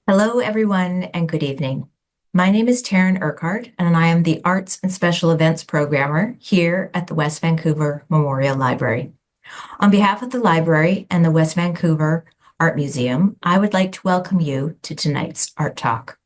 Hello, everyone, and good evening. My name is Taryn Urquhart, and I am the Arts and Special Events Programmer here at the West Vancouver Memorial Library. On behalf of the library and the West Vancouver Art Museum, I would like to welcome you to tonight's Art Talk.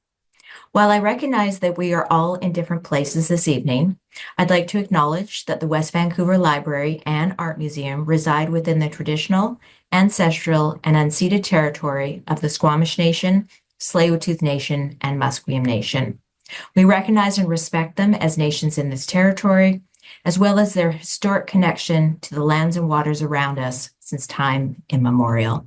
While I recognize that we are all in different places this evening, I'd like to acknowledge that the West Vancouver Library and Art Museum reside within the traditional, ancestral, and unceded territory of the Squamish Nation, Tsleil-Waututh Nation, and Musqueam Nation. We recognize and respect them as nations in this territory, as well as their historic connection to the lands and waters around us since time immemorial.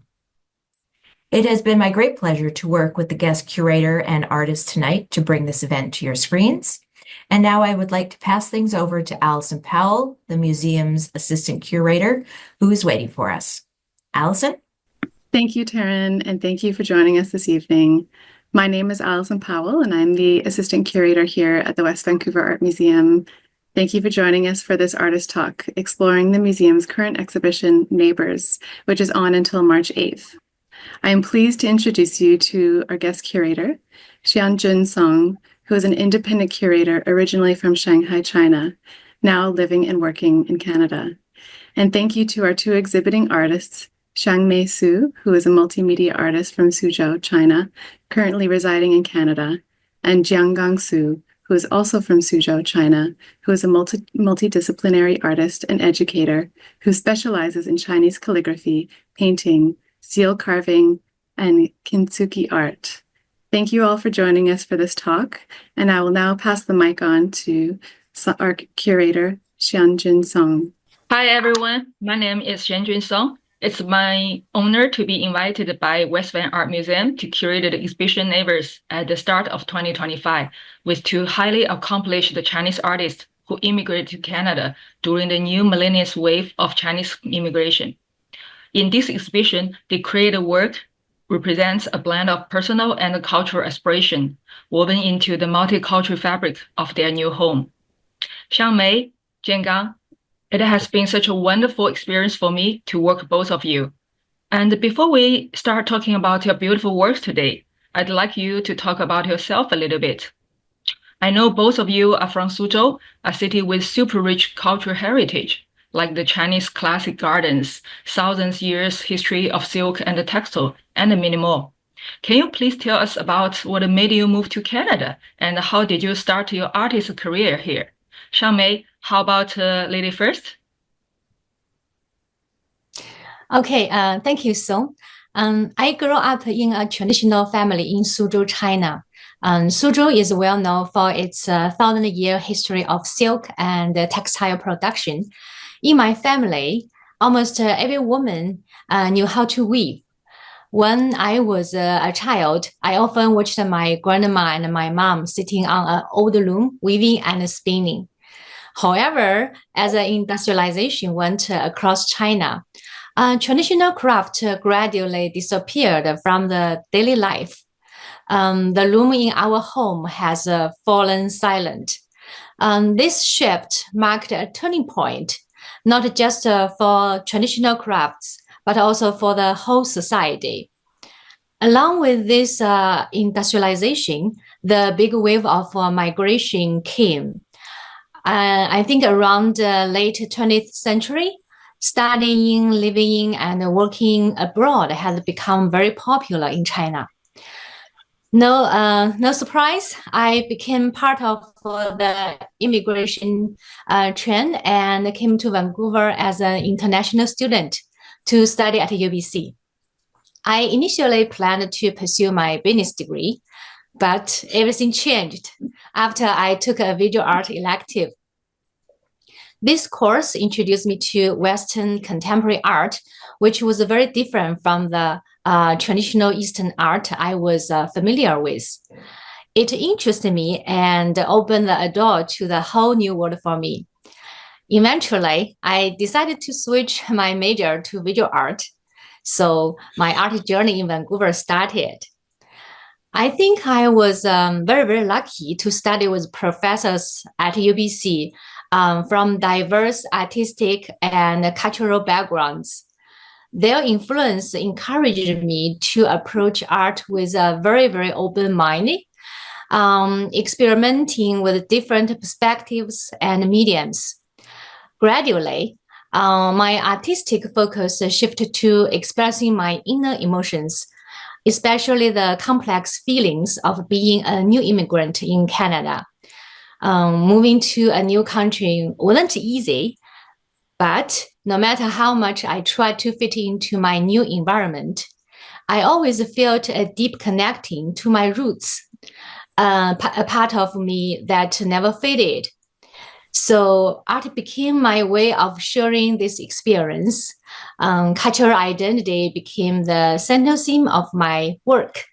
It has been my great pleasure to work with the guest curator and artist tonight to bring this event to your screens. And now I would like to pass things over to Allison Powell, the museum's assistant curator, who is waiting for us. Allison? Thank you, Taryn, and thank you for joining us this evening. My name is Allison Powell, and I'm the assistant curator here at the West Vancouver Art Museum. Thank you for joining us for this artist talk, exploring the museum's current exhibition, Neighbors, which is on until March 8th. I am pleased to introduce you to our guest curator, Xianjun Song, who is an independent curator originally from Shanghai, China, now living and working in Canada. And thank you to our two exhibiting artists, Xiangmei Su, who is a multimedia artist from Suzhou, China, currently residing in Canada, and Jiangang Su, who is also from Suzhou, China, who is a multidisciplinary artist and educator who specializes in Chinese calligraphy, painting, seal carving, and kintsugi art. Thank you all for joining us for this talk, and I will now pass the mic on to our curator, Xianjun Song. Hi, everyone. My name is Xianjun Song. It's my honor to be invited by West Van Art Museum to curate the exhibition Neighbors at the start of 2025 with two highly accomplished Chinese artists who immigrated to Canada during the new millennium wave of Chinese immigration. In this exhibition, the created work represents a blend of personal and cultural aspiration woven into the multicultural fabric of their new home. Shanghai, Jiangang, it has been such a wonderful experience for me to work with both of you. And before we start talking about your beautiful works today, I'd like you to talk about yourself a little bit. I know both of you are from Suzhou, a city with super rich cultural heritage, like the Chinese classic gardens, thousands years history of silk and textile, and many more. Can you please tell us about what made you move to Canada, and how did you start your artist career here? Xiangmei, how about lady first? Okay, thank you, Song. I grew up in a traditional family in Suzhou, China. Suzhou is well known for its thousand-year history of silk and textile production. In my family, almost every woman knew how to weave. When I was a child, I often watched my grandma and my mom sitting on an old loom, weaving and spinning. However, as industrialization went across China, traditional craft gradually disappeared from the daily life. The loom in our home has fallen silent. This shift marked a turning point, not just for traditional crafts, but also for the whole society. Along with this industrialization, the big wave of migration came. I think around the late 20th century, studying, living, and working abroad has become very popular in China. No surprise, I became part of the immigration trend and came to Vancouver as an international student to study at UBC. I initially planned to pursue my business degree, but everything changed after I took a visual art elective. This course introduced me to Western contemporary art, which was very different from the traditional Eastern art I was familiar with. It interested me and opened the door to the whole new world for me. Eventually, I decided to switch my major to visual art, so my art journey in Vancouver started. I think I was very lucky to study with professors at UBC from diverse artistic and cultural backgrounds. Their influence encouraged me to approach art with a very, very open mind, experimenting with different perspectives and mediums. Gradually, my artistic focus shifted to expressing my inner emotions, especially the complex feelings of being a new immigrant in Canada. Moving to a new country wasn't easy, but no matter how much I tried to fit into my new environment, I always felt a deep connecting to my roots, a part of me that never faded. So art became my way of sharing this experience. Cultural identity became the central theme of my work.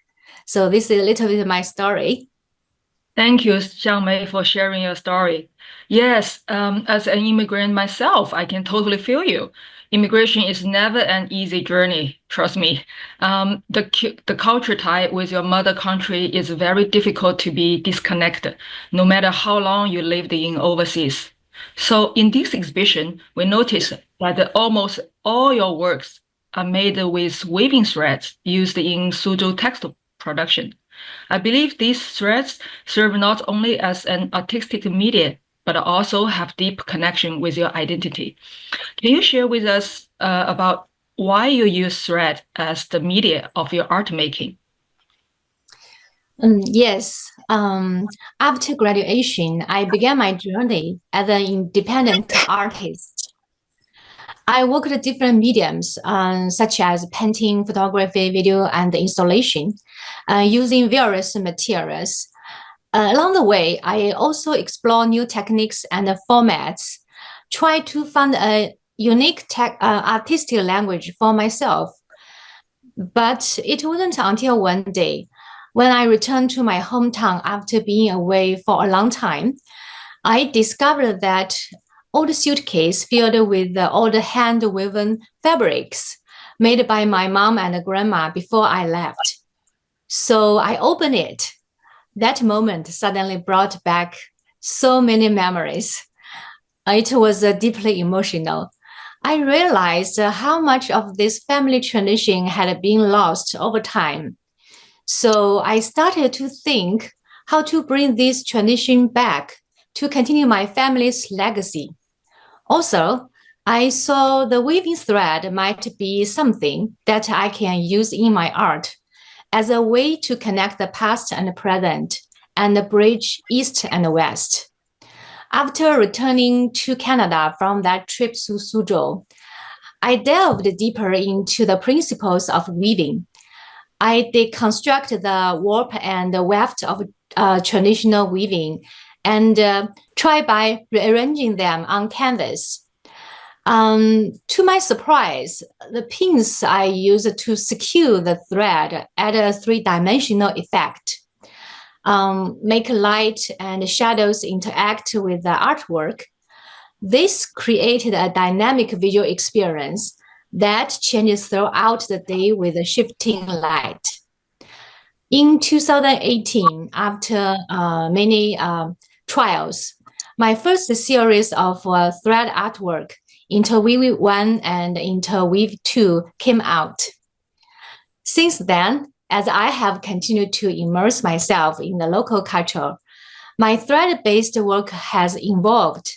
So this is a little bit of my story. Thank you, Xiangmei, for sharing your story. Yes, as an immigrant myself, I can totally feel you. Immigration is never an easy journey, trust me. The culture tie with your mother country is very difficult to be disconnected, no matter how long you lived in overseas. So in this exhibition, we noticed that almost all your works are made with weaving threads used in Suzhou textile production. I believe these threads serve not only as an artistic medium, but also have deep connection with your identity. Can you share with us about why you use thread as the media of your art making? Yes. After graduation, I began my journey as an independent artist. I worked at different mediums, such as painting, photography, video, and installation, using various materials. Along the way, I also explore new techniques and formats, try to find a unique artistic language for myself. But it wasn't until one day, when I returned to my hometown after being away for a long time, I discovered that old suitcase filled with the old hand-woven fabrics made by my mom and grandma before I left. So I opened it. That moment suddenly brought back so many memories. It was deeply emotional. I realized how much of this family tradition had been lost over time. So I started to think how to bring this tradition back to continue my family's legacy. Also, I saw the weaving thread might be something that I can use in my art as a way to connect the past and the present and bridge East and West. After returning to Canada from that trip to Suzhou, I delved deeper into the principles of weaving. I deconstructed the warp and the weft of traditional weaving and tried by rearranging them on canvas. To my surprise, the pins I used to secure the thread add a three-dimensional effect, make light and shadows interact with the artwork. This created a dynamic visual experience that changes throughout the day with a shifting light. In 2018, after many trials, my first series of thread artwork, Interweave 1 and Interweave 2, came out. Since then, as I have continued to immerse myself in the local culture, my thread-based work has evolved,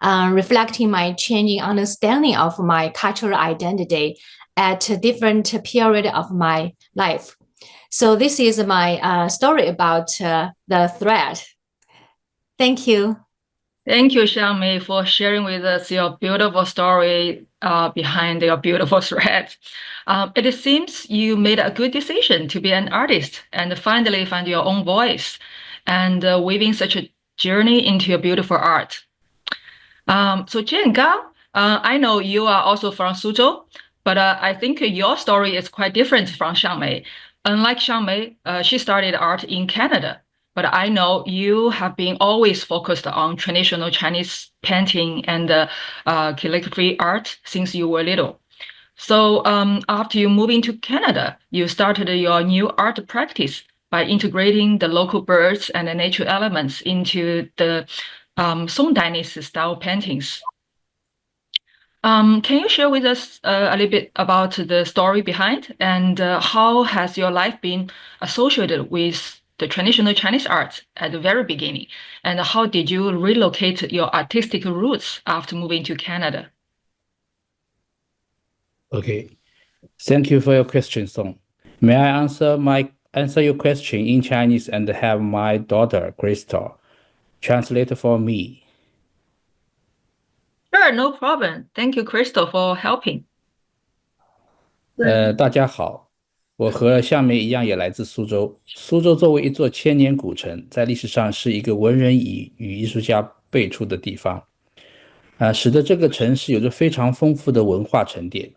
reflecting my changing understanding of my cultural identity at a different period of my life. So this is my story about the thread. Thank you. Thank you, Xiangmei, for sharing with us your beautiful story behind your beautiful thread. It seems you made a good decision to be an artist and finally find your own voice and weaving such a journey into your beautiful art. So Jiangang, I know you are also from Suzhou, but I think your story is quite different from Xiangmei. Unlike Xiangmei, she started art in Canada. But I know you have been always focused on traditional Chinese painting and calligraphy art since you were little. So after you moved into Canada, you started your new art practice by integrating the local birds and the nature elements into the Song Dynasty style paintings. Can you share with us a little bit about the story behind and how has your life been associated with the traditional Chinese arts at the very beginning? And how did you relocate your artistic roots after moving to Canada? Okay, thank you for your question, Song. May I answer your question in Chinese and have my daughter Crystal translate for me? Sure, no problem. Thank you, Crystal, for helping. 大家好，我和向梅一样也来自苏州。苏州作为一座千年古城，在历史上是一个文人与艺术家辈出的地方，使得这个城市有着非常丰富的文化沉淀。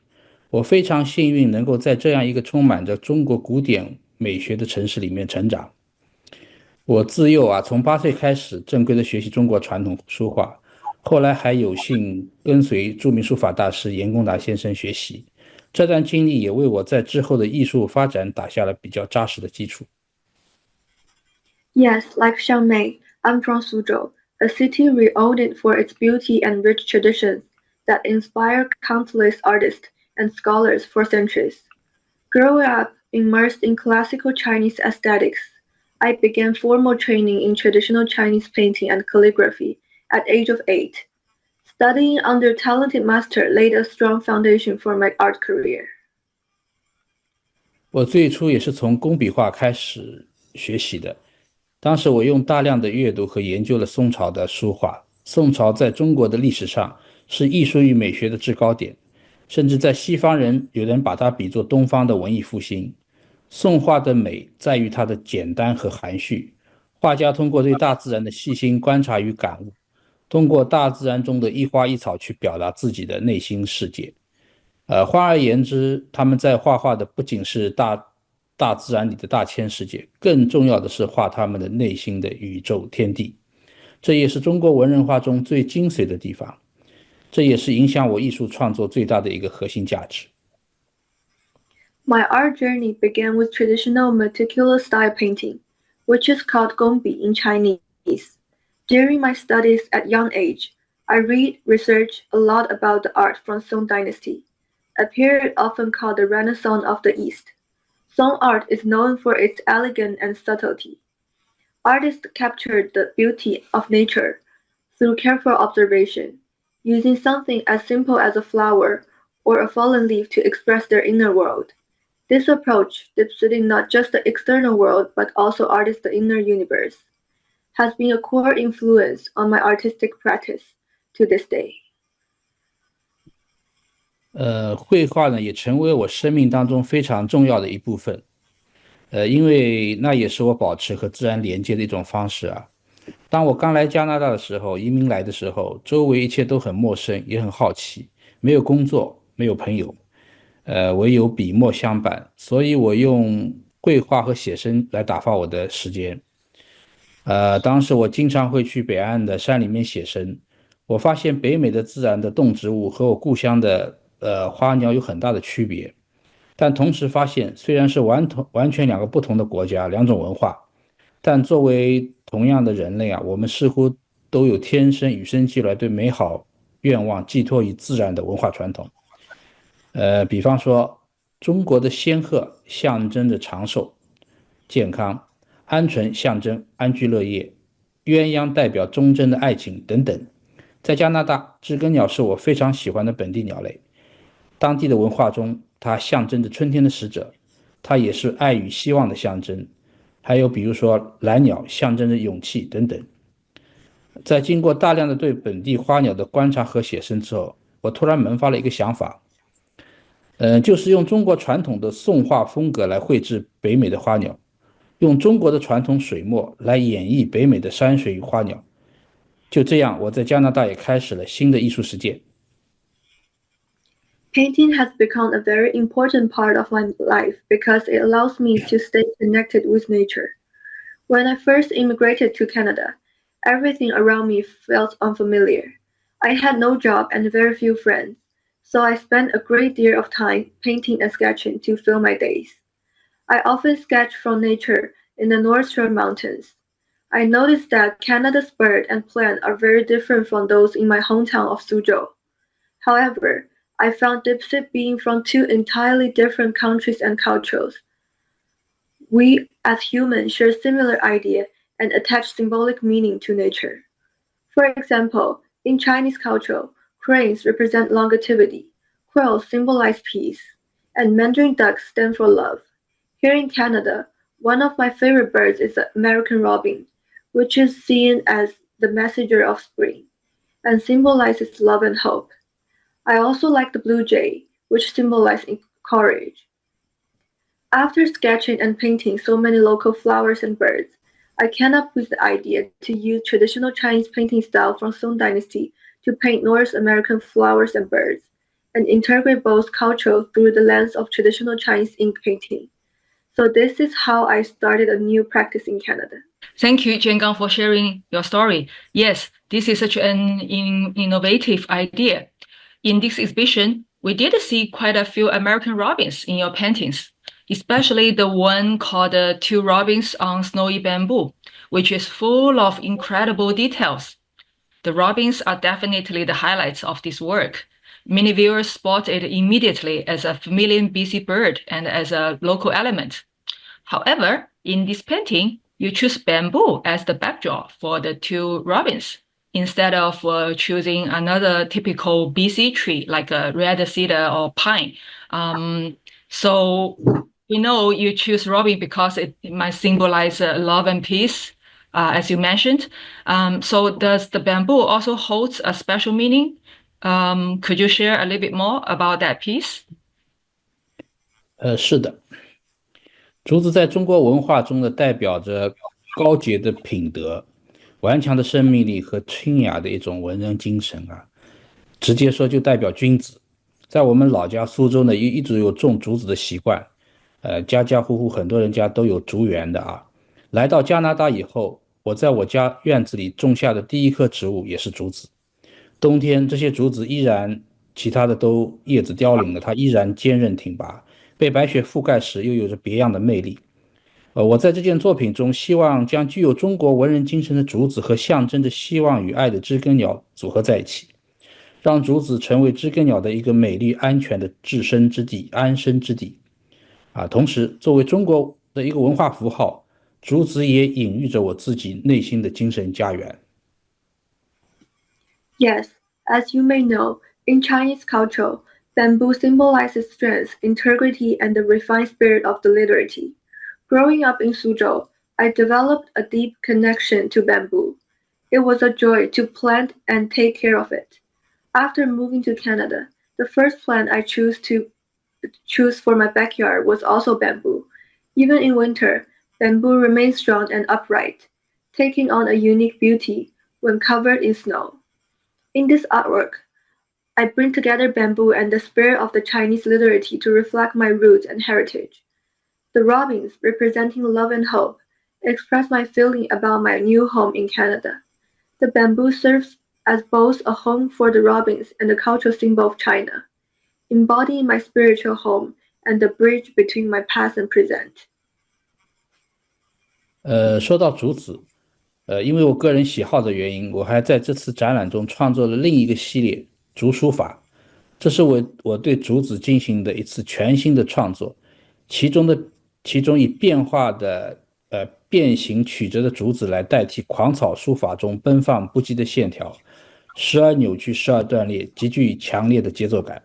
我非常幸运能够在这样一个充满着中国古典美学的城市里面成长。我自幼从8岁开始正规的学习中国传统书画，后来还有幸跟随著名书法大师严公达先生学习。这段经历也为我在之后的艺术发展打下了比较扎实的基础。Yes, like Xiangmei, I'm from Suzhou, a city renowned for its beauty and rich traditions that inspire countless artists and scholars for centuries. Growing up immersed in classical Chinese aesthetics, I began formal training in traditional Chinese painting and calligraphy at age of 8. Studying under talented master laid a strong foundation for my art career. 我最初也是从工笔画开始学习的，当时我用大量的阅读和研究了宋朝的书画。宋朝在中国的历史上是艺术与美学的制高点，甚至在西方人有人把它比作东方的文艺复兴。宋画的美在于它的简单和含蓄，画家通过对大自然的细心观察与感悟，通过大自然中的一花一草去表达自己的内心世界。换而言之，他们在画画的不仅是大自然里的大千世界，更重要的是画他们的内心的宇宙天地。这也是中国文人画中最精髓的地方，这也是影响我艺术创作最大的一个核心价值。My art journey began with traditional multicultural style painting, which is called gongbi in Chinese. During my studies at young age, I research a lot about the art from Song Dynasty, a period often called the Renaissance of the East. Song art is known for its elegance and subtlety. Artists captured the beauty of nature through careful observation, using something as simple as a flower or a fallen leaf to express their inner world. This approach, depicting not just the external world but also artists' inner universe, has been a core influence on my artistic practice to this day. 绘画呢也成为我生命当中非常重要的一部分，因为那也是我保持和自然连接的一种方式啊。当我刚来加拿大的时候，移民来的时候，周围一切都很陌生，也很好奇，没有工作，没有朋友，唯有笔墨相伴，所以我用绘画和写生来打发我的时间。当时我经常会去北岸的山里面写生，我发现北美的自然的动植物和我故乡的花鸟有很大的区别，但同时发现虽然是完全两个不同的国家，两种文化，但作为同样的人类我们似乎都有天生与生俱来对美好愿望寄托于自然的文化传统。比方说，中国的仙鹤象征着长寿、健康，鹌鹑象征安居乐业，鸳鸯代表忠贞的爱情等等。在加拿大，知更鸟是我非常喜欢的本地鸟类，当地的文化中，它象征着春天的使者，它也是爱与希望的象征。还有比如说蓝鸟象征着勇气等等。在经过大量的对本地花鸟的观察和写生之后，我突然萌发了一个想法，就是用中国传统的宋画风格来绘制北美的花鸟，用中国的传统水墨来演绎北美的山水与花鸟。就这样，我在加拿大也开始了新的艺术实践。Painting has become a very important part of my life because it allows me to stay connected with nature. When I first immigrated to Canada, everything around me felt unfamiliar. I had no job and very few friends, so I spent a great deal of time painting and sketching to fill my days. I often sketch from nature in the Northern Mountains. I noticed that Canada's birds and plants are very different from those in my hometown of Suzhou. However, I found dipset being from two entirely different countries and cultures. We, as humans, share similar idea and attach symbolic meaning to nature. For example, in Chinese culture, cranes represent longevity, quails symbolize peace, and mandarin ducks stand for love. Here in Canada, one of my favorite birds is the American robin, which is seen as the messenger of spring and symbolizes love and hope. I also like the blue jay, which symbolizes courage. After sketching and painting so many local flowers and birds, I came up with the idea to use traditional Chinese painting style from Song Dynasty to paint North American flowers and birds, and integrate both cultures through the lens of traditional Chinese ink painting. So this is how I started a new practice in Canada. Thank you, Jiangang, for sharing your story. Yes, this is such an innovative idea. In this exhibition, we did see quite a few American robins in your paintings, especially the one called Two Robins on Snowy Bamboo, which is full of incredible details. The robins are definitely the highlights of this work. Many viewers spot it immediately as a familiar BC bird and as a local element. However, in this painting, you choose bamboo as the backdrop for the two robins, instead of choosing another typical BC tree like a red cedar or pine. So we know you choose robin because it might symbolize love and peace, as you mentioned. So does the bamboo also hold a special meaning? Could you share a little bit more about that piece? 是的，竹子在中国文化中呢，代表着高洁的品德、顽强的生命力和清雅的一种文人精神啊。直接说就代表君子。在我们老家苏州呢，一直有种竹子的习惯，家家户户很多人家都有竹园的啊。来到加拿大以后，我在我家院子里种下的第一棵植物也是竹子。冬天这些竹子依然，其他的都叶子凋零了，它依然坚韧挺拔，被白雪覆盖时又有着别样的魅力。我在这件作品中希望将具有中国文人精神的竹子和象征着希望与爱的知更鸟组合在一起，让竹子成为知更鸟的一个美丽安全的置身之地、安身之地。同时作为中国的一个文化符号，竹子也隐喻着我自己内心的精神家园。Yes, as you may know, in Chinese culture, bamboo symbolizes strength, integrity, and the refined spirit of the literati. Growing up in Suzhou, I developed a deep connection to bamboo. It was a joy to plant and take care of it. After moving to Canada, the first plant I choose for my backyard was also bamboo. Even in winter, bamboo remains strong and upright, taking on a unique beauty when covered in snow. In this artwork, I bring together bamboo and the spirit of the Chinese literati to reflect my roots and heritage. The robins, representing love and hope, express my feeling about my new home in Canada. The bamboo serves as both a home for the robins and a cultural symbol of China, embodying my spiritual home and the bridge between my past and present. 说到竹子，因为我个人喜好的原因，我还在这次展览中创作了另一个系列竹书法，这是我对竹子进行的一次全新的创作，其中以变化的变形曲折的竹子来代替狂草书法中奔放不羁的线条，时而扭曲，时而断裂，极具强烈的节奏感，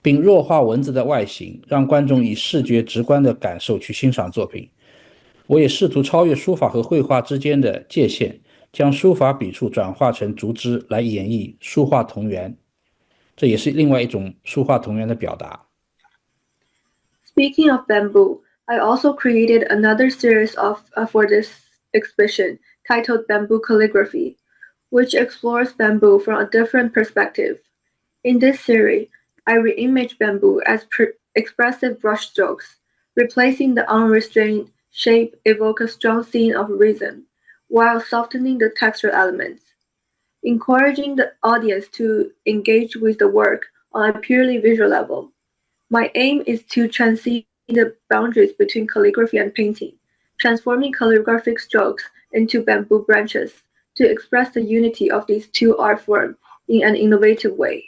并弱化文字的外形，让观众以视觉直观的感受去欣赏作品。我也试图超越书法和绘画之间的界限，将书法笔触转化成竹枝来演绎书画同源，这也是另外一种书画同源的表达。Speaking of bamboo, I also created another series for this exhibition titled Bamboo Calligraphy, which explores bamboo from a different perspective. In this series, I reimage bamboo as expressive brushstrokes, replacing the unrestrained shape evoke a strong scene of rhythm, while softening the textural elements, encouraging the audience to engage with the work on a purely visual level. My aim is to transcend the boundaries between calligraphy and painting, transforming calligraphic strokes into bamboo branches to express the unity of these two art forms in an innovative way.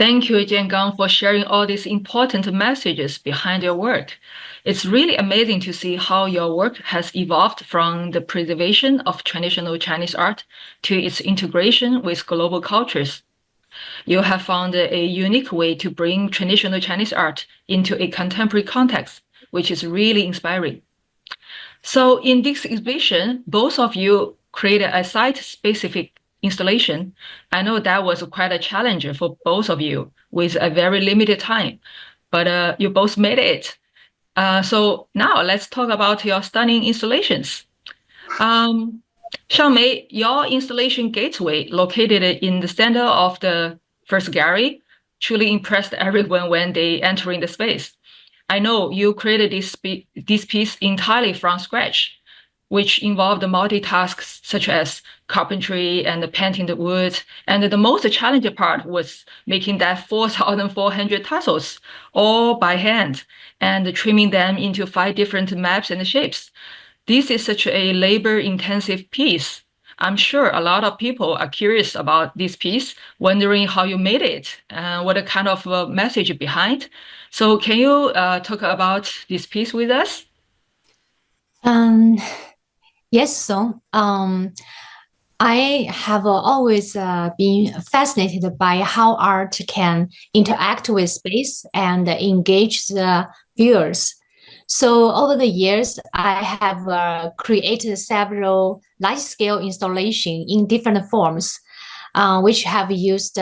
Thank you, Jiangang, for sharing all these important messages behind your work. It's really amazing to see how your work has evolved from the preservation of traditional Chinese art to its integration with global cultures. You have found a unique way to bring traditional Chinese art into a contemporary context, which is really inspiring. So in this exhibition, both of you created a site-specific installation. I know that was quite a challenge for both of you with a very limited time, but you both made it. So now let's talk about your stunning installations. Xiangmei, your installation gateway located in the center of the first gallery truly impressed everyone when they enter in the space. I know you created this piece entirely from scratch, which involved multitasks such as carpentry and painting the wood. And the most challenging part was making that 4,400 tassels all by hand and trimming them into 5 different maps and shapes. This is such a labor-intensive piece. I'm sure a lot of people are curious about this piece, wondering how you made it and what kind of message behind. So can you talk about this piece with us? Yes, so I have always been fascinated by how art can interact with space and engage the viewers. So over the years, I have created several large-scale installations in different forms, which have used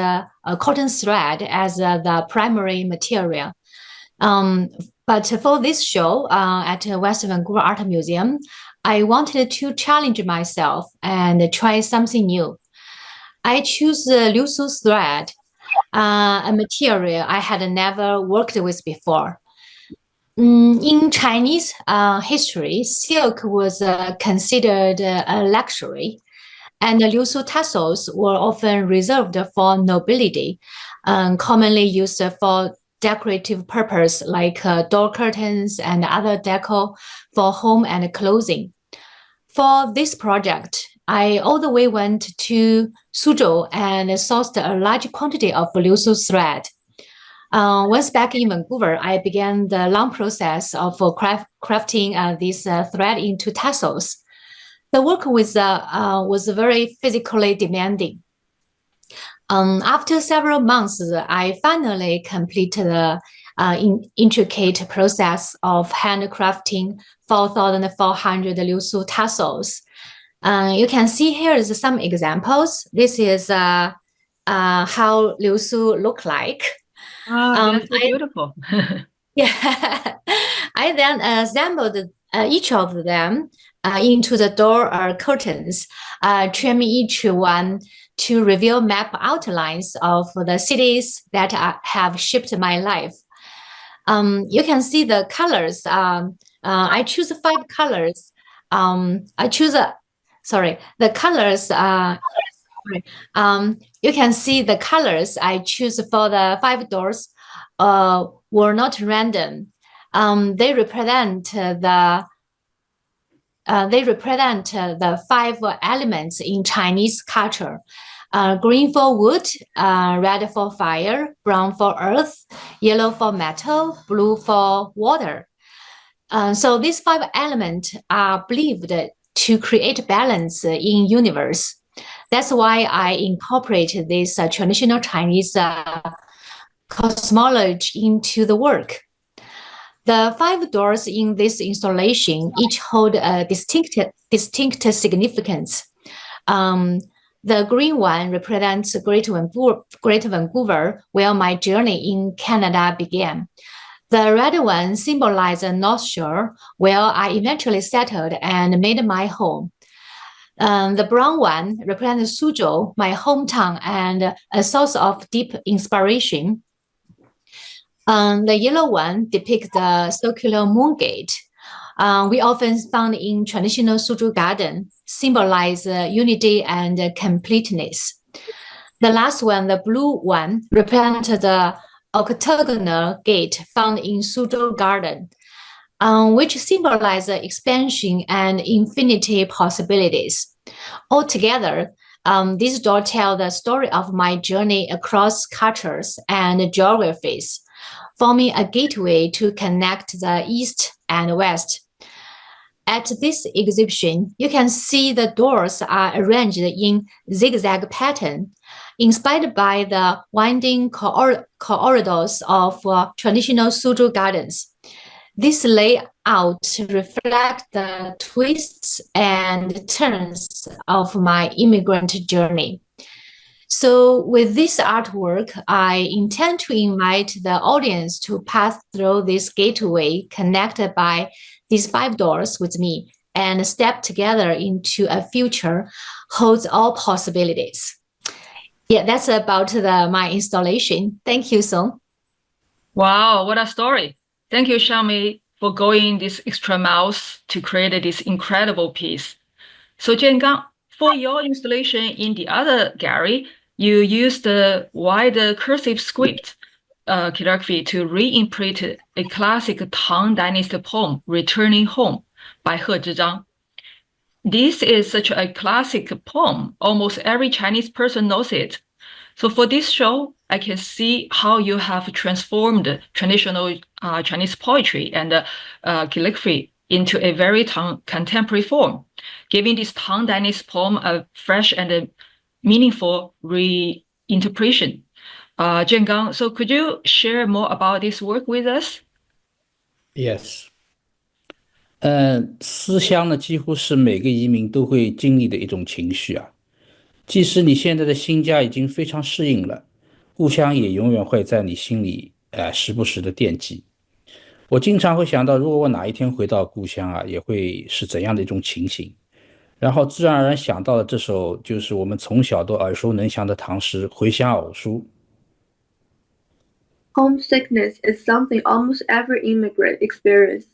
cotton thread as the primary material. But for this show at West Vancouver Art Museum, I wanted to challenge myself and try something new. I choose the Liu Su thread, a material I had never worked with before. In Chinese history, silk was considered a luxury, and the Liu Su tassels were often reserved for nobility, commonly used for decorative purpose like door curtains and other decor for home and clothing. For this project, I all the way went to Suzhou and sourced a large quantity of Liu Su thread. Once back in Vancouver, I began the long process of crafting this thread into tassels. The work was very physically demanding. After several months, I finally completed the intricate process of handcrafting 4,400 Liu Su tassels. You can see here is some examples. This is how Liu Su look like. Oh, that's so beautiful. Yeah, I then assembled each of them into the door curtains, trimming each one to reveal map outlines of the cities that have shaped my life. You can see the colors. I choose 5 colors. The colors. You can see the colors I choose for the 5 doors were not random. They represent the 5 elements in Chinese culture. Green for wood, red for fire, brown for earth, yellow for metal, blue for water. So these 5 elements are believed to create balance in universe. That's why I incorporated this traditional Chinese cosmology into the work. The 5 doors in this installation each hold a distinct significance. The green one represents Greater Vancouver, where my journey in Canada began. The red one symbolizes the North Shore, where I eventually settled and made my home. The brown one represents Suzhou, my hometown, and a source of deep inspiration. The yellow one depicts the circular moon gate. We often found in traditional Suzhou garden, symbolize unity and completeness. The last one, the blue one, represents the octagonal gate found in Suzhou garden, which symbolize expansion and infinity possibilities. Altogether, This door tells the story of my journey across cultures and geographies, forming a gateway to connect the East and West. At this exhibition, you can see the doors are arranged in zigzag pattern, inspired by the winding corridors of traditional Suzhou gardens. This layout reflects the twists and turns of my immigrant journey. So with this artwork, I intend to invite the audience to pass through this gateway connected by these 5 doors with me and step together into a future holds all possibilities. Yeah, that's about my installation. Thank you, Song. Wow, what a story. Thank you, Xiangmei, for going this extra miles to create this incredible piece. So Jiangang, for your installation in the other gallery, you used the wider cursive script calligraphy to re-imprint a classic Tang Dynasty poem, Returning Home, by He Zhizhang. This is such a classic poem. Almost every Chinese person knows it. So for this show, I can see how you have transformed traditional Chinese poetry and calligraphy into a very contemporary form, giving this Tang Dynasty poem a fresh and meaningful reinterpretation. Jiangang, so could you share more about this work with us? Yes. 思乡呢，几乎是每个移民都会经历的一种情绪啊。即使你现在的新家已经非常适应了，故乡也永远会在你心里时不时的惦记。我经常会想到，如果我哪一天回到故乡啊，也会是怎样的一种情形。然后自然而然想到了这首就是我们从小都耳熟能详的唐诗《回乡偶书》。Homesickness is something almost every immigrant experiences.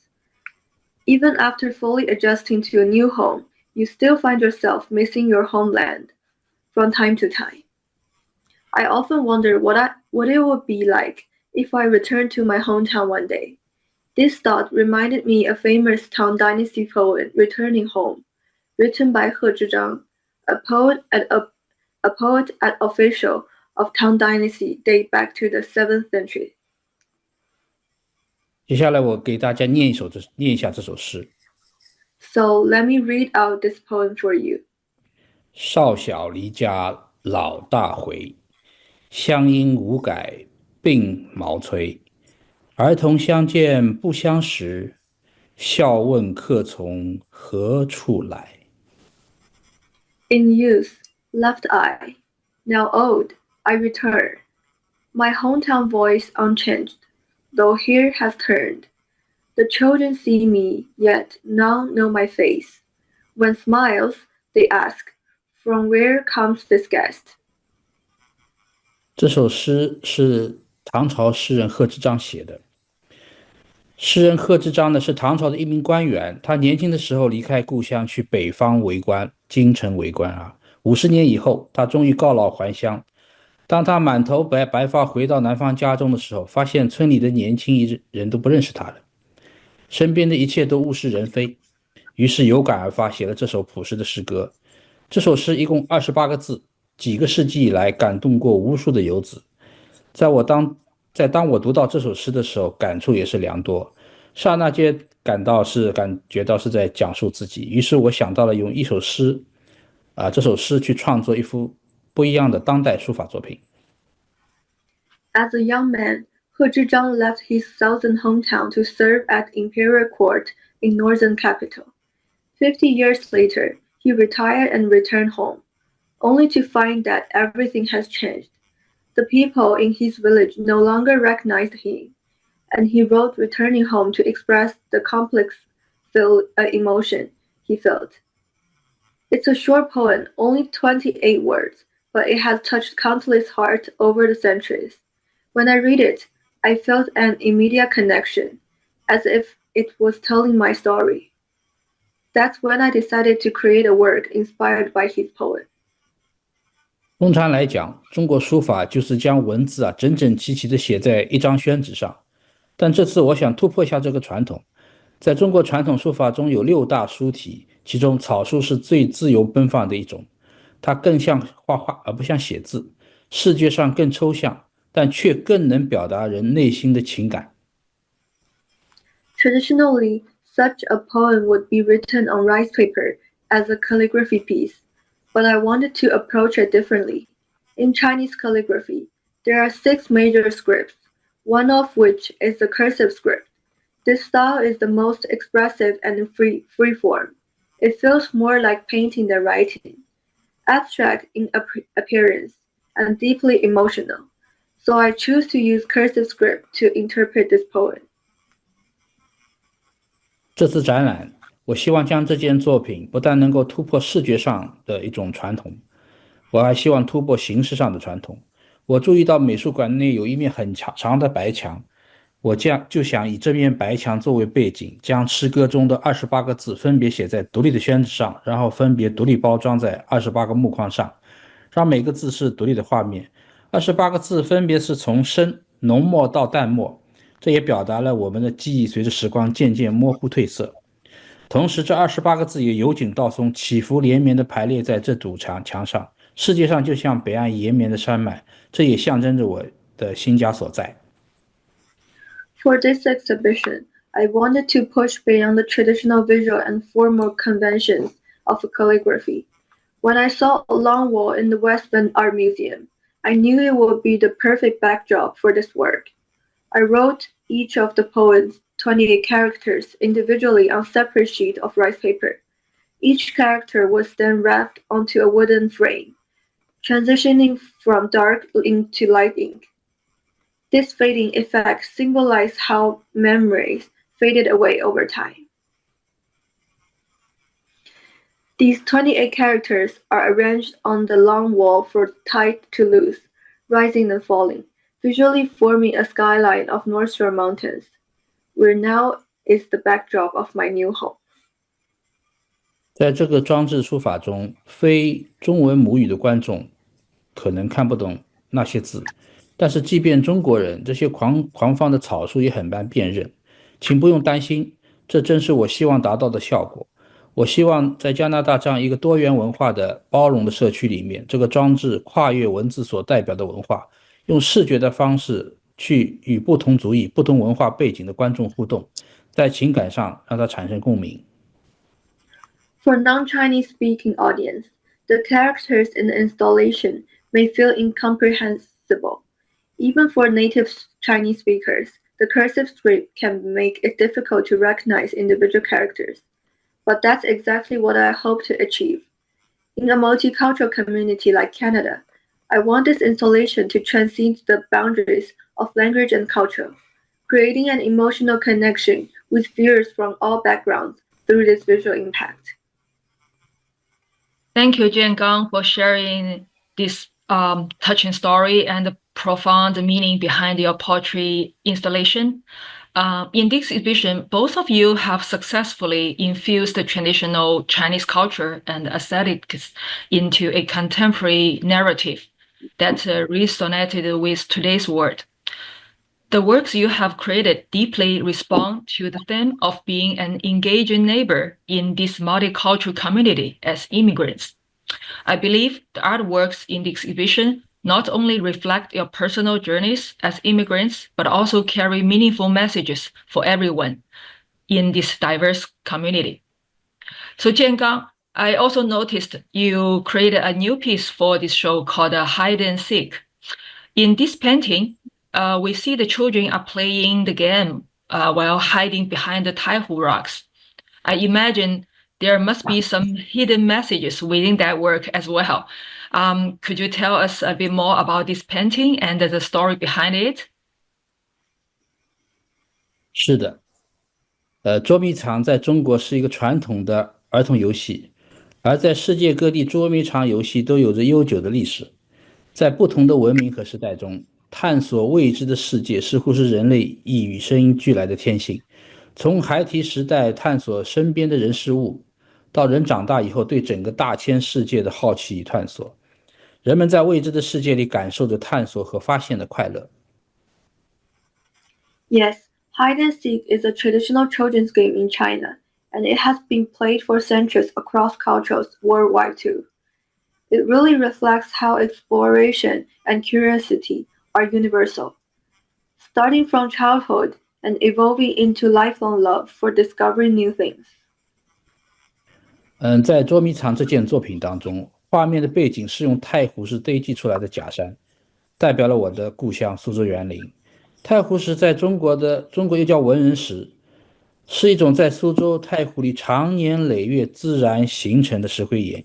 Even after fully adjusting to a new home, you still find yourself missing your homeland from time to time. I often wonder what it would be like if I returned to my hometown one day. This thought reminded me of famous Tang Dynasty poem Returning Home, written by He Zhizhang, a poet and official of Tang Dynasty date back to the 7th century. 接下来我给大家念一下这首诗。So let me read out this poem for you. 少小离家老大回，乡音无改鬓毛衰。儿童相见不相识，笑问客从何处来。In youth left I, now old I return. My hometown voice unchanged, though here has turned. The children see me, yet none know my face. When smiles, they ask, From where comes this guest? 这首诗是唐朝诗人贺知章写的。诗人贺知章呢是唐朝的一名官员，他年轻的时候离开故乡去北方为官，京城为官啊。50年以后，他终于告老还乡。当他满头白发回到南方家中的时候，发现村里的年轻人都不认识他了，身边的一切都物是人非。于是有感而发，写了这首朴实的诗歌。这首诗一共28个字，几个世纪以来感动过无数的游子。当我读到这首诗的时候，感触也是良多，刹那间感觉到是在讲述自己。于是我想到了用这首诗去创作一幅不一样的当代书法作品。As a young man, He Zhizhang left his southern hometown to serve at imperial court in northern capital. 50 years later, he retired and returned home, only to find that everything has changed. The people in his village no longer recognized him, and he wrote returning home to express the complex emotion he felt. It's a short poem, only 28 words, but it has touched countless hearts over the centuries. When I read it, I felt an immediate connection, as if it was telling my story. That's when I decided to create a work inspired by his poem. 通常来讲，中国书法就是将文字整整齐齐地写在一张宣纸上。但这次我想突破一下这个传统。在中国传统书法中有6大书体，其中草书是最自由奔放的一种。它更像画画而不像写字，视觉上更抽象，但却更能表达人内心的情感。Traditionally, such a poem would be written on rice paper as a calligraphy piece, but I wanted to approach it differently. In Chinese calligraphy, there are 6 major scripts, one of which is the cursive script. This style is the most expressive and free-form. It feels more like painting than writing, abstract in appearance, and deeply emotional. So I choose to use cursive script to interpret this poem. 这次展览，我希望将这件作品不但能够突破视觉上的一种传统，我还希望突破形式上的传统。我注意到美术馆内有一面很长的白墙，我就想以这面白墙作为背景，将诗歌中的28个字分别写在独立的宣纸上，然后分别独立包装在28个木框上，让每个字是独立的画面。28个字分别是从深浓墨到淡墨，这也表达了我们的记忆随着时光渐渐模糊褪色。同时，这28个字也由紧到松，起伏连绵地排列在这堵墙上，世界上就像北岸延绵的山脉，这也象征着我的新家所在。For this exhibition, I wanted to push beyond the traditional visual and formal conventions of calligraphy. When I saw a long wall in the West Vancouver Art Museum, I knew it would be the perfect backdrop for this work. I wrote each of the poem's 28 characters individually on separate sheets of rice paper. Each character was then wrapped onto a wooden frame, transitioning from dark ink to light ink. This fading effect symbolized how memories faded away over time. These 28 characters are arranged on the long wall from tight to loose, rising and falling, visually forming a skyline of North Shore Mountains, where now is the backdrop of my new home. 在这个装置书法中，非中文母语的观众可能看不懂那些字，但是即便中国人，这些狂放的草书也很难辨认。请不用担心，这正是我希望达到的效果。我希望在加拿大这样一个多元文化的包容的社区里面，这个装置跨越文字所代表的文化，用视觉的方式去与不同族裔、不同文化背景的观众互动，在情感上让它产生共鸣。For non-Chinese speaking audience, the characters in the installation may feel incomprehensible. Even for native Chinese speakers, the cursive script can make it difficult to recognize individual characters. But that's exactly what I hope to achieve. In a multicultural community like Canada, I want this installation to transcend the boundaries of language and culture, creating an emotional connection with viewers from all backgrounds through this visual impact. Thank you, Jiangang, for sharing this touching story and the profound meaning behind your poetry installation. In this exhibition, both of you have successfully infused the traditional Chinese culture and aesthetics into a contemporary narrative that resonated with today's world. The works you have created deeply respond to the theme of being an engaging neighbor in this multicultural community as immigrants. I believe the artworks in the exhibition not only reflect your personal journeys as immigrants, but also carry meaningful messages for everyone in this diverse community. So Jiangang, I also noticed you created a new piece for this show called Hide and Seek. In this painting, we see the children are playing the game while hiding behind the Taihu rocks. I imagine there must be some hidden messages within that work as well. Could you tell us a bit more about this painting and the story behind it? 是的，捉迷藏在中国是一个传统的儿童游戏，而在世界各地，捉迷藏游戏都有着悠久的历史。在不同的文明和时代中，探索未知的世界似乎是人类与生俱来的天性。从孩提时代探索身边的人事物，到人长大以后对整个大千世界的好奇与探索，人们在未知的世界里感受着探索和发现的快乐。Yes, hide and seek is a traditional children's game in China, and it has been played for centuries across cultures worldwide too. It really reflects how exploration and curiosity are universal, starting from childhood and evolving into lifelong love for discovering new things. 在捉迷藏这件作品当中，画面的背景是用太湖石堆积出来的假山，代表了我的故乡苏州园林。太湖石在中国又叫文人石，是一种在苏州太湖里长年累月自然形成的石灰岩。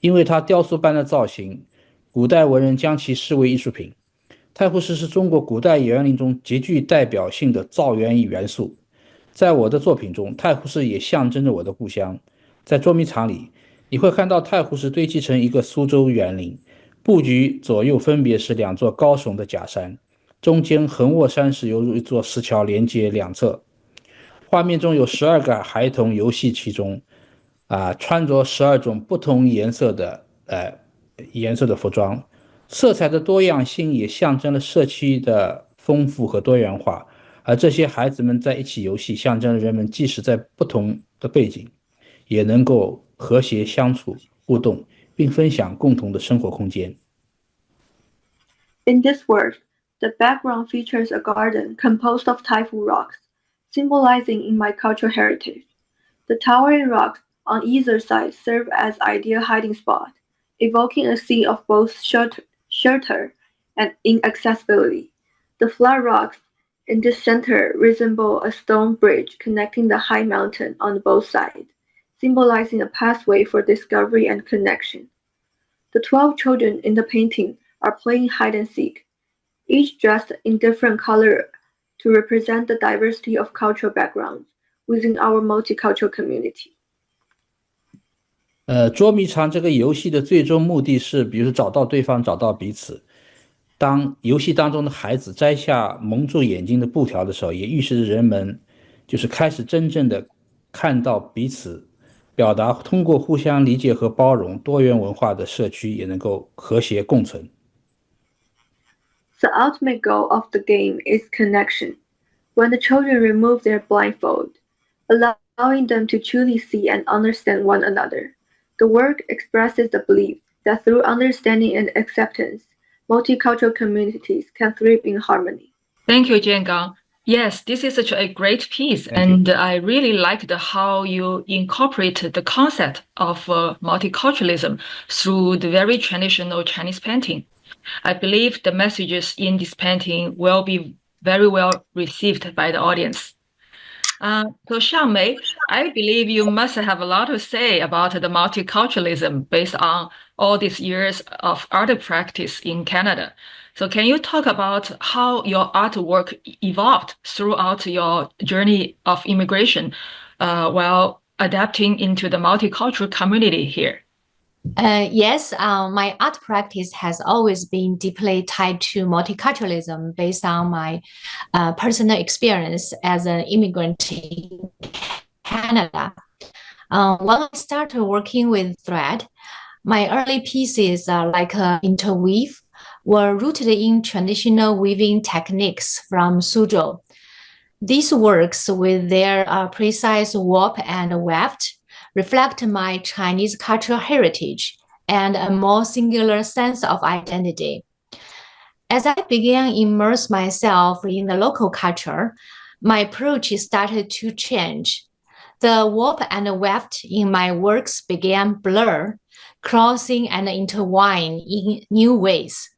因为它雕塑般的造型，古代文人将其视为艺术品。太湖石是中国古代园林中极具代表性的造园元素。在我的作品中，太湖石也象征着我的故乡。在捉迷藏里，你会看到太湖石堆积成一个苏州园林，布局左右分别是两座高耸的假山，中间横卧山石犹如一座石桥连接两侧。画面中有12个孩童游戏其中，穿着12种不同颜色的服装，色彩的多样性也象征了社区的丰富和多元化。而这些孩子们在一起游戏，象征了人们即使在不同的背景，也能够和谐相处、互动，并分享共同的生活空间。In this work, the background features a garden composed of Taifu rocks, symbolizing in my cultural heritage. The towering rocks on either side serve as ideal hiding spot, evoking a scene of both shelter and inaccessibility. The flat rocks in the center resemble a stone bridge connecting the high mountain on both sides, symbolizing a pathway for discovery and connection. The 12 children in the painting are playing hide and seek, each dressed in different color to represent the diversity of cultural backgrounds within our multicultural community. 捉迷藏这个游戏的最终目的是，比如说找到对方，找到彼此。当游戏当中的孩子摘下蒙住眼睛的布条的时候，也预示着人们就是开始真正的看到彼此，表达通过互相理解和包容，多元文化的社区也能够和谐共存。The ultimate goal of the game is connection. When the children remove their blindfold, allowing them to truly see and understand one another, the work expresses the belief that through understanding and acceptance, multicultural communities can thrive in harmony. Thank you, Jiangang. Yes, this is such a great piece, and I really liked how you incorporate the concept of multiculturalism through the very traditional Chinese painting. I believe the messages in this painting will be very well received by the audience. So Xiangmei, I believe you must have a lot to say about the multiculturalism based on all these years of art practice in Canada. So can you talk about how your artwork evolved throughout your journey of immigration while adapting into the multicultural community here? Yes, my art practice has always been deeply tied to multiculturalism based on my personal experience as an immigrant in Canada. When I started working with thread, my early pieces like interweave were rooted in traditional weaving techniques from Suzhou. These works, with their precise warp and weft, reflect my Chinese cultural heritage and a more singular sense of identity. As I began to immerse myself in the local culture, my approach started to change. The warp and weft in my works began blur, crossing and intertwine in new ways.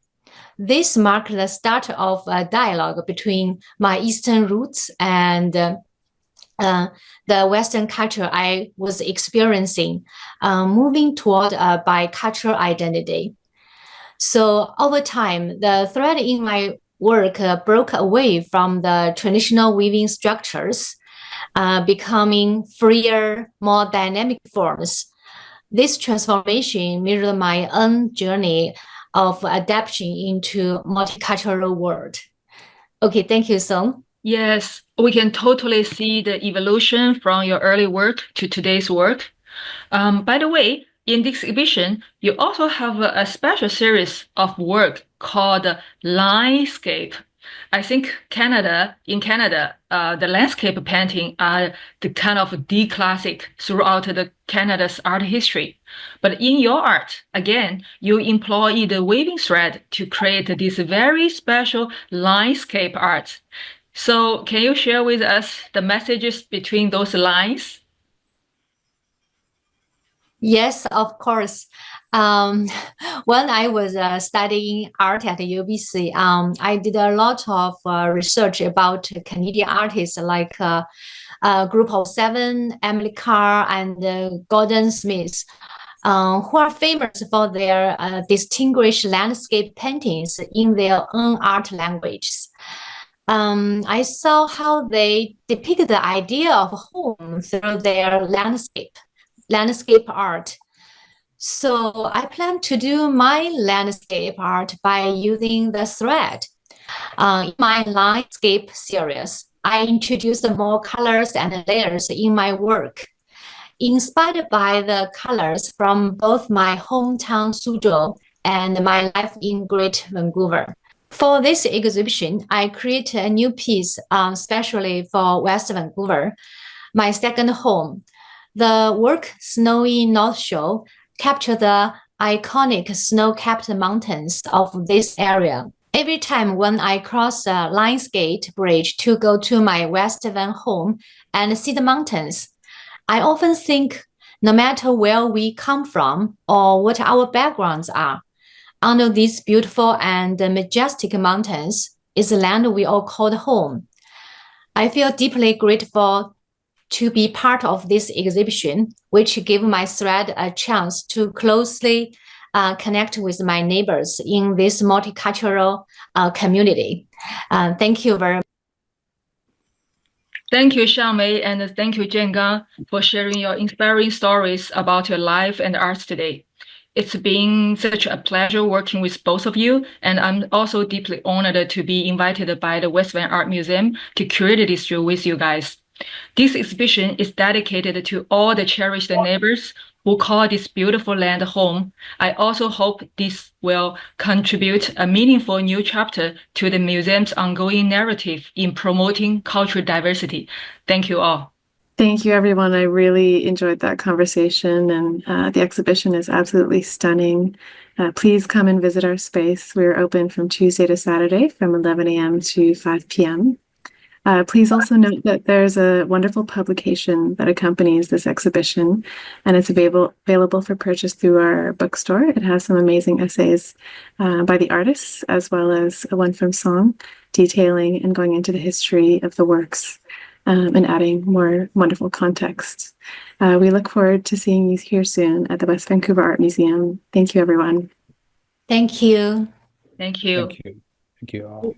This marked the start of a dialogue between my Eastern roots and the Western culture I was experiencing, moving toward a bicultural identity. So over time, the thread in my work broke away from the traditional weaving structures, becoming freer, more dynamic forms. This transformation mirrored my own journey of adaptation into multicultural world. Okay, thank you, Song. Yes, we can totally see the evolution from your early work to today's work. By the way, in this exhibition, you also have a special series of work called Landscape I think in Canada, the landscape painting are the kind of the classic throughout the Canada's art history. But in your art, again, you employ the weaving thread to create this very special landscape art. So can you share with us the messages between those lines? Yes, of course. Um, when I was studying art at UBC, I did a lot of research about Canadian artists like Group of Seven, Emily Carr, and Gordon Smith, who are famous for their distinguished landscape paintings in their own art languages. I saw how they depict the idea of home through their landscape art. So I plan to do my landscape art by using the thread. In my landscape series, I introduced more colors and layers in my work, inspired by the colors from both my hometown Suzhou and my life in Great Vancouver. For this exhibition, I created a new piece especially for West Vancouver, my second home. The work Snowy North Shore captured the iconic snow-capped mountains of this area. Every time when I cross the Lionsgate Bridge to go to my West Van home and see the mountains, I often think no matter where we come from or what our backgrounds are, under these beautiful and majestic mountains is the land we all call home. I feel deeply grateful to be part of this exhibition, which gave my thread a chance to closely connect with my neighbors in this multicultural community. Thank you very much. Thank you, Xiangmei, and thank you, Jiangang, for sharing your inspiring stories about your life and art today. It's been such a pleasure working with both of you, and I'm also deeply honored to be invited by the West Van Art Museum to curate this show with you guys. This exhibition is dedicated to all the cherished neighbors who call this beautiful land home. I also hope this will contribute a meaningful new chapter to the museum's ongoing narrative in promoting cultural diversity. Thank you all. Thank you, everyone. I really enjoyed that conversation, and the exhibition is absolutely stunning. Please come and visit our space. We're open from Tuesday to Saturday from 11 a.m. to 5 p.m. Please also note that there's a wonderful publication that accompanies this exhibition, and it's available for purchase through our bookstore. It has some amazing essays by the artists, as well as one from Song, detailing and going into the history of the works and adding more wonderful context. We look forward to seeing you here soon at the West Vancouver Art Museum. Thank you, everyone. Thank you. Thank you. Thank you. Thank you all.